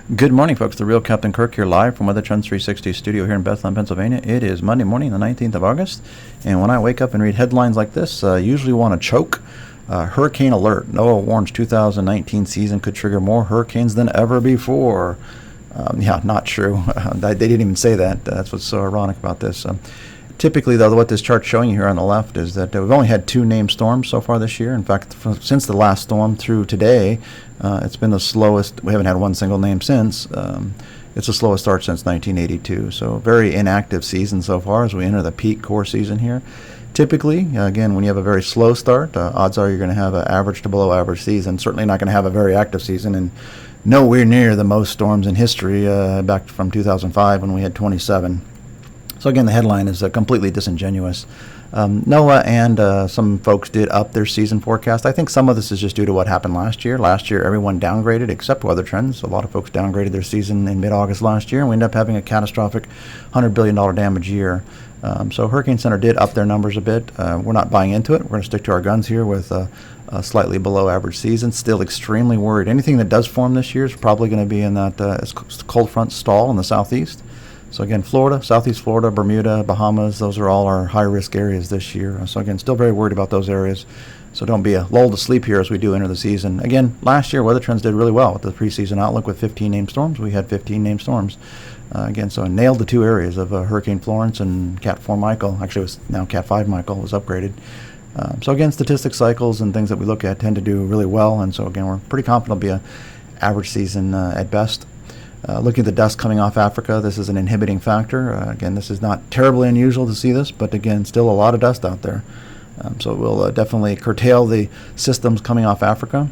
Good morning, folks. The real Captain Kirk here, live from Weather Trends 360 studio here in Bethlehem, Pennsylvania. It is Monday morning, the 19th of August, and when I wake up and read headlines like this, I usually want to choke. Hurricane alert. NOAA warns 2019 season could trigger more hurricanes than ever before. Yeah, not true. They didn't even say that. That's what's so ironic about this. Typically, though, what this chart's showing you here on the left is that we've only had 2 named storms so far this year. In fact, since the last storm through today, it's been the slowest. We haven't had one single name since. It's the slowest start since 1982. So very inactive season so far as we enter the peak core season here. Typically, again, when you have a very slow start, odds are you're going to have an average to below average season. Certainly not going to have a very active season, and nowhere near the most storms in history back from 2005 when we had 27. So again, the headline is completely disingenuous. NOAA and some folks did up their season forecast. I think some of this is just due to what happened last year. Last year, everyone downgraded except Weather Trends. A lot of folks downgraded their season in mid-August last year, and we ended up having a catastrophic $100 billion damage year. So Hurricane Center did up their numbers a bit. We're not buying into it. We're going to stick to our guns here with a slightly below average season. Still extremely worried. Anything that does form this year is probably going to be in that cold front stall in the southeast. So again, Florida, Southeast Florida, Bermuda, Bahamas, those are all our high-risk areas this year. So again, still very worried about those areas. So don't be lulled to sleep here as we do enter the season. Again, last year, Weather Trends did really well with the preseason outlook with 15 named storms. We had 15 named storms. Again, so I nailed the 2 areas of Hurricane Florence and Cat 4 Michael. Actually, it was now Cat 5 Michael was upgraded. So again, statistic cycles and things that we look at tend to do really well. And so again, we're pretty confident it'll be an average season at best. Looking at the dust coming off Africa, this is an inhibiting factor. Again, this is not terribly unusual to see this, but again, still a lot of dust out there. So it will definitely curtail the systems coming off Africa.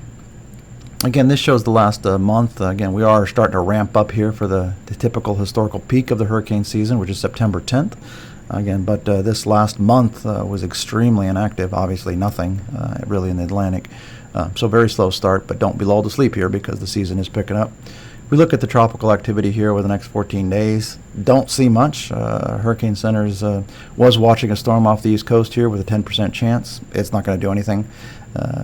Again, this shows the last month. Again, we are starting to ramp up here for the typical historical peak of the hurricane season, which is September 10th. Again, but this last month was extremely inactive. Obviously, nothing really in the Atlantic. So very slow start, but don't be lulled to sleep here because the season is picking up. We look at the tropical activity here over the next 14 days. Don't see much. Hurricane Center's was watching a storm off the East Coast here with a 10% chance. It's not going to do anything.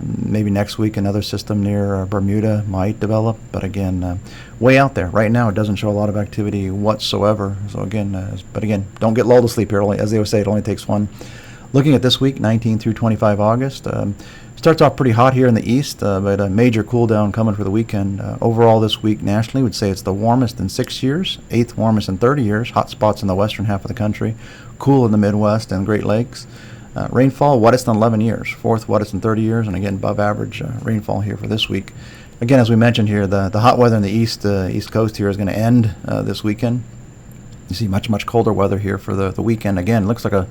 Maybe next week another system near Bermuda might develop, but again, way out there. Right now it doesn't show a lot of activity whatsoever. So again, but again, don't get lulled to sleep here. As they always say, it only takes one. Looking at this week, 19 through 25 August, starts off pretty hot here in the east, but a major cool down coming for the weekend. Overall this week nationally, would say it's the warmest in 6 years, 8th warmest in 30 years, hot spots in the western half of the country, cool in the Midwest and Great Lakes. Rainfall, wettest in 11 years, 4th wettest in 30 years, and again, above average rainfall here for this week. Again, as we mentioned here, the hot weather in the east coast here is going to end this weekend. You see much colder weather here for the weekend. Again, looks like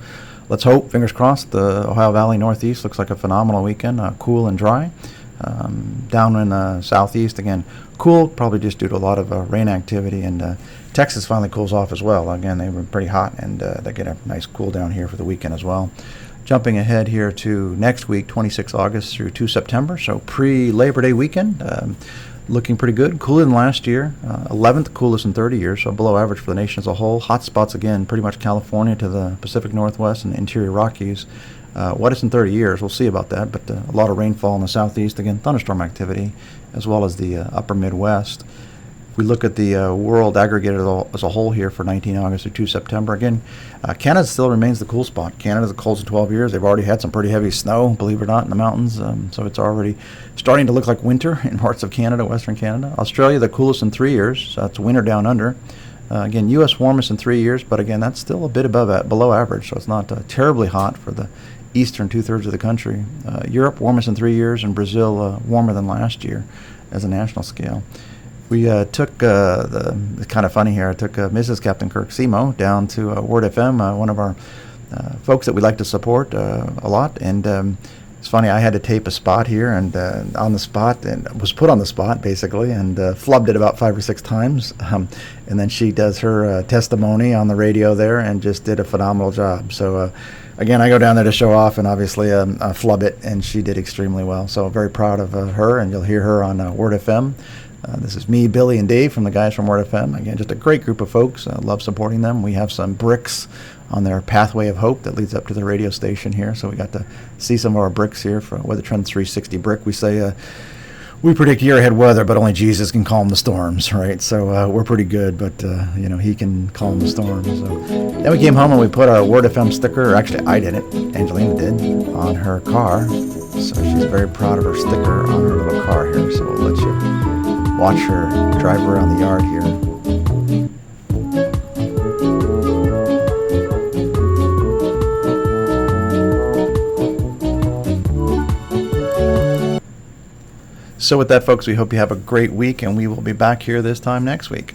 let's hope, fingers crossed, the Ohio Valley Northeast looks like a phenomenal weekend, cool and dry. Down in the southeast, again, cool, probably just due to a lot of rain activity, and Texas finally cools off as well. Again, they were pretty hot, and they get a nice cool down here for the weekend as well. Jumping ahead here to next week, 26 August through 2 September, so pre-Labor Day weekend. Looking pretty good. Cooler than last year. 11th coolest in 30 years, so below average for the nation as a whole. Hot spots again, pretty much California to the Pacific Northwest and interior Rockies. Wettest in 30 years. We'll see about that, but a lot of rainfall in the southeast. Again, thunderstorm activity, as well as the upper Midwest. We look at the world aggregated as a whole here for 19 August through 2 September. Again, Canada still remains the cool spot. Canada's the coldest in 12 years. They've already had some pretty heavy snow, believe it or not, in the mountains. So it's already starting to look like winter in parts of Canada, Western Canada. Australia, the coolest in 3 years. So that's winter down under. Again, U.S. warmest in 3 years, but again, that's still a bit below average. So it's not terribly hot for the eastern 2/3 of the country. Europe, warmest in 3 years, and Brazil, warmer than last year as a national scale. We took, it's kind of funny here, I took Mrs. Captain Kirk, Simo, down to WordFM, one of our folks that we like to support a lot. And it's funny, I had to tape a spot here and on the spot, and was put on the spot, basically, and flubbed it about 5 or 6 times. And then she does her testimony on the radio there and just did a phenomenal job. So, again, I go down there to show off and obviously flub it, and she did extremely well. So very proud of her, and you'll hear her on WordFM. This is me, Billy, and Dave from the guys from WordFM. Again, just a great group of folks. Love supporting them. We have some bricks on their pathway of hope that leads up to the radio station here. So we got to see some of our bricks here for Weather Trends 360 brick. We say we predict year-ahead weather, but only Jesus can calm the storms, right? So we're pretty good, but he can calm the storms. So then we came home and we put our WordFM sticker, or actually I did it, Angelina did, on her car. So she's very proud of her sticker on her little car here. So we'll let you watch her drive around the yard here. So with that, folks, we hope you have a great week, and we will be back here this time next week.